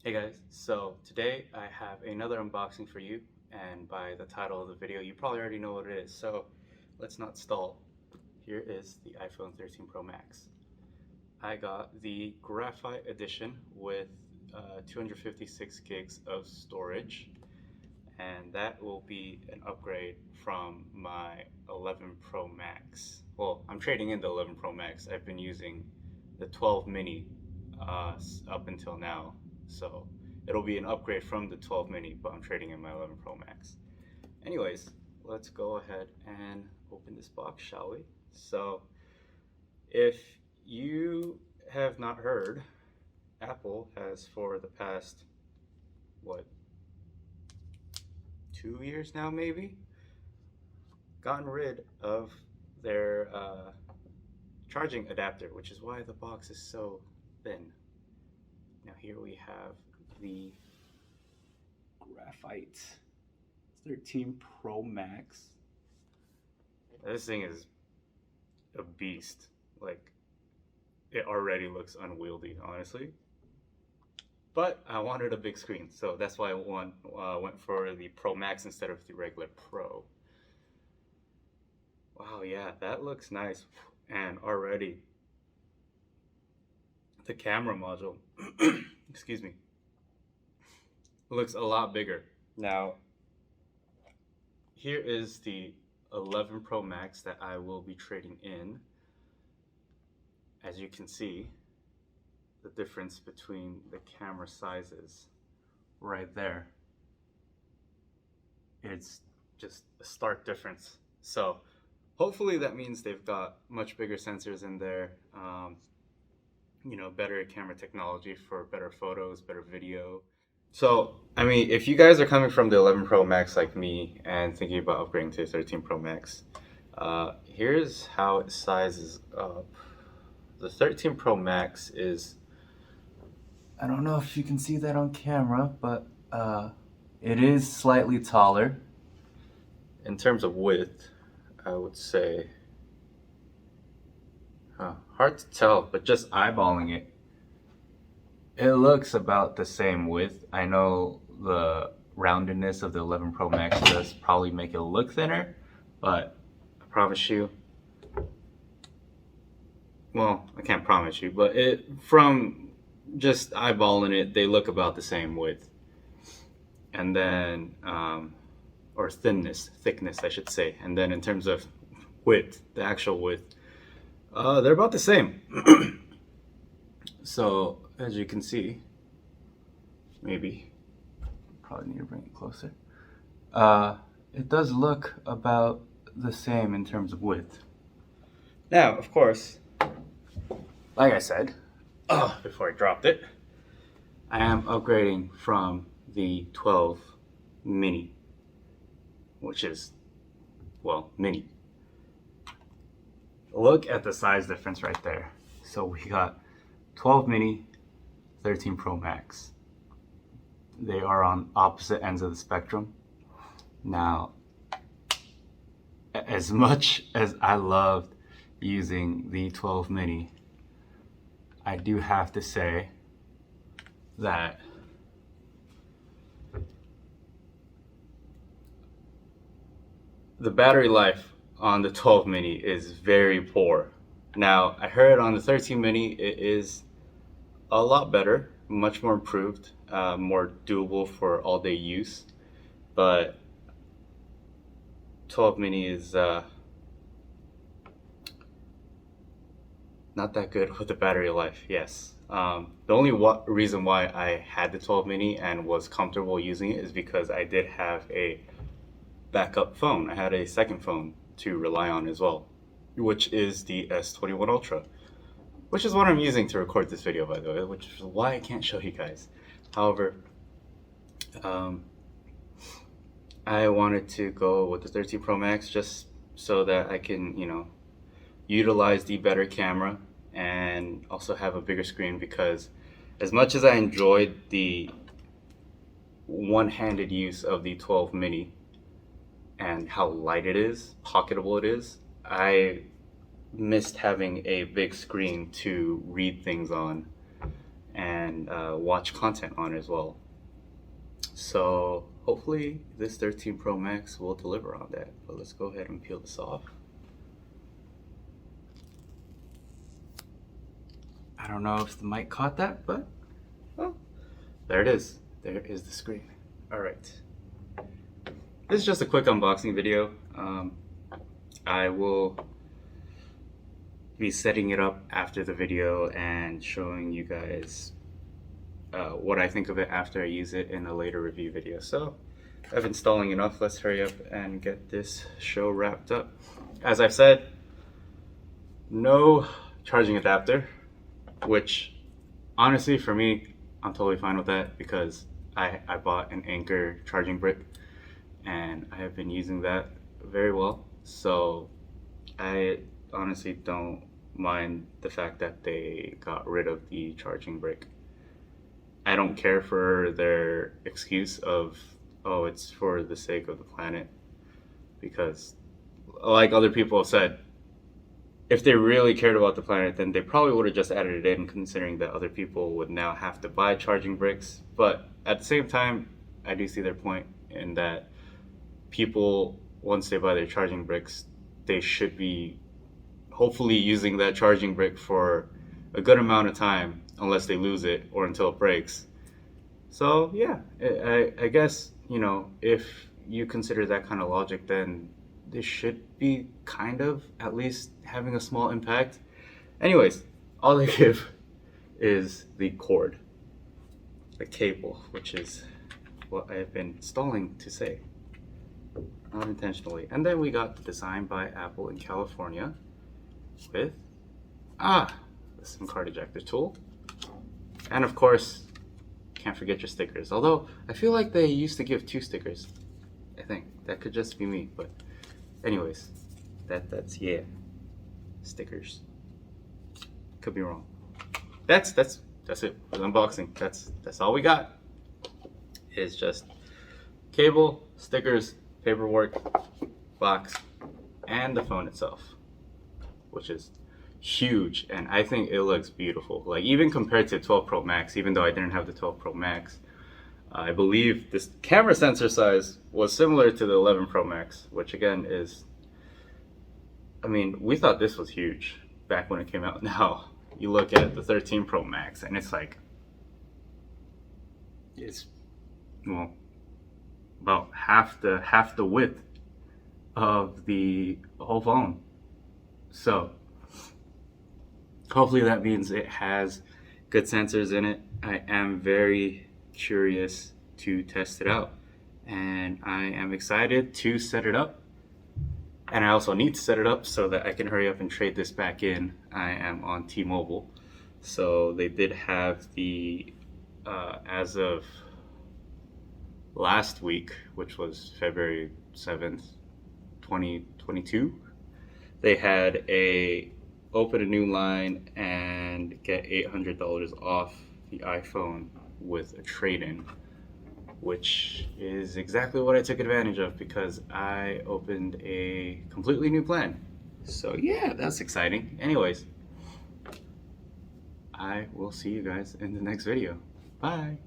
Hey guys, so today I have another unboxing for you, and by the title of the video, you probably already know what it is, so let's not stall. Here is the iPhone 13 Pro Max. I got the Graphite Edition with 256 gigs of storage, and that will be an upgrade from my 11 Pro Max. Well, I'm trading in the 11 Pro Max. I've been using the 12 mini up until now, so it'll be an upgrade from the 12 mini, but I'm trading in my 11 Pro Max. Anyways, let's go ahead and open this box, shall we? So, if you have not heard, Apple has for the past, what, 2 years now, maybe, gotten rid of their charging adapter, which is why the box is so thin. Now here we have the Graphite 13 Pro Max. This thing is a beast. Like, it already looks unwieldy, honestly. But I wanted a big screen, so that's why I went for the Pro Max instead of the regular Pro. Wow, yeah, that looks nice. And already, the camera module, excuse me, looks a lot bigger. Now, here is the 11 Pro Max that I will be trading in. As you can see, the difference between the camera sizes right there. It's just a stark difference. So hopefully that means they've got much bigger sensors in there, better camera technology for better photos, better video. So, I mean, if you guys are coming from the 11 Pro Max like me and thinking about upgrading to 13 Pro Max, here's how it sizes up. The 13 Pro Max is, I don't know if you can see that on camera, but it is slightly taller. In terms of width, I would say, hard to tell, but just eyeballing it, it looks about the same width. I know the roundedness of the 11 Pro Max does probably make it look thinner, but I promise you, well, I can't promise you, but from just eyeballing it, they look about the same width. And then, or thickness, I should say. And then in terms of width, the actual width, they're about the same. So, as you can see, maybe, probably need to bring it closer. It does look about the same in terms of width. Now, of course, like I said, before I dropped it, I am upgrading from the 12 mini, which is, well, mini. Look at the size difference right there. So we got 12 mini, 13 Pro Max. They are on opposite ends of the spectrum. Now, as much as I loved using the 12 mini, I do have to say that the battery life on the 12 mini is very poor. Now, I heard on the 13 mini it is a lot better, much more improved, more doable for all day use. But 12 mini is not that good with the battery life, yes. The only reason why I had the 12 mini and was comfortable using it is because I did have a backup phone. I had a second phone to rely on as well, which is the S21 Ultra, which is what I'm using to record this video, by the way, which is why I can't show you guys. However, I wanted to go with the 13 Pro Max just so that I can, utilize the better camera and also have a bigger screen, because as much as I enjoyed the one-handed use of the 12 mini and how light it is, pocketable it is, I missed having a big screen to read things on and watch content on as well. So hopefully this 13 Pro Max will deliver on that. But let's go ahead and peel this off. I don't know if the mic caught that, but well, there it is. There is the screen. All right. This is just a quick unboxing video. I will be setting it up after the video and showing you guys what I think of it after I use it in a later review video. So I've been stalling enough. Let's hurry up and get this show wrapped up. As I've said, no charging adapter, which honestly for me, I'm totally fine with that because I bought an Anker charging brick and I have been using that very well. So I honestly don't mind the fact that they got rid of the charging brick. I don't care for their excuse of, oh, it's for the sake of the planet, because like other people have said, if they really cared about the planet, then they probably would have just added it in, considering that other people would now have to buy charging bricks. But at the same time, I do see their point in that people, once they buy their charging bricks, they should be hopefully using that charging brick for a good amount of time, unless they lose it or until it breaks. So yeah, I guess, you know, if you consider that kind of logic, then this should be kind of at least having a small impact. Anyways, all they give is the cord, the cable, which is what I've been stalling to say, not intentionally. And then we got the design by Apple in California with the SIM card ejector tool, and of course, can't forget your stickers. Although I feel like they used to give 2 stickers. I think that could just be me, but anyways, that's yeah, stickers. Could be wrong. That's it for the unboxing. That's all we got. It's just cable, stickers, paperwork, box, and the phone itself, which is huge, and I think it looks beautiful. Like, even compared to 12 Pro Max, even though I didn't have the 12 Pro Max, I believe this camera sensor size was similar to the 11 Pro Max, which again is, I mean, we thought this was huge back when it came out. Now you look at the 13 Pro Max and it's like, it's, well, about half the width of the whole phone. So hopefully that means it has good sensors in it. I am very curious to test it out, and I am excited to set it up. And I also need to set it up so that I can hurry up and trade this back in. I am on T-Mobile, so they did have the as of last week, which was February 7th, 2022, they had a open a new line and get $800 off the iPhone with a trade-in, which is exactly what I took advantage of because I opened a completely new plan. So yeah, that's exciting. Anyways, I will see you guys in the next video. Bye.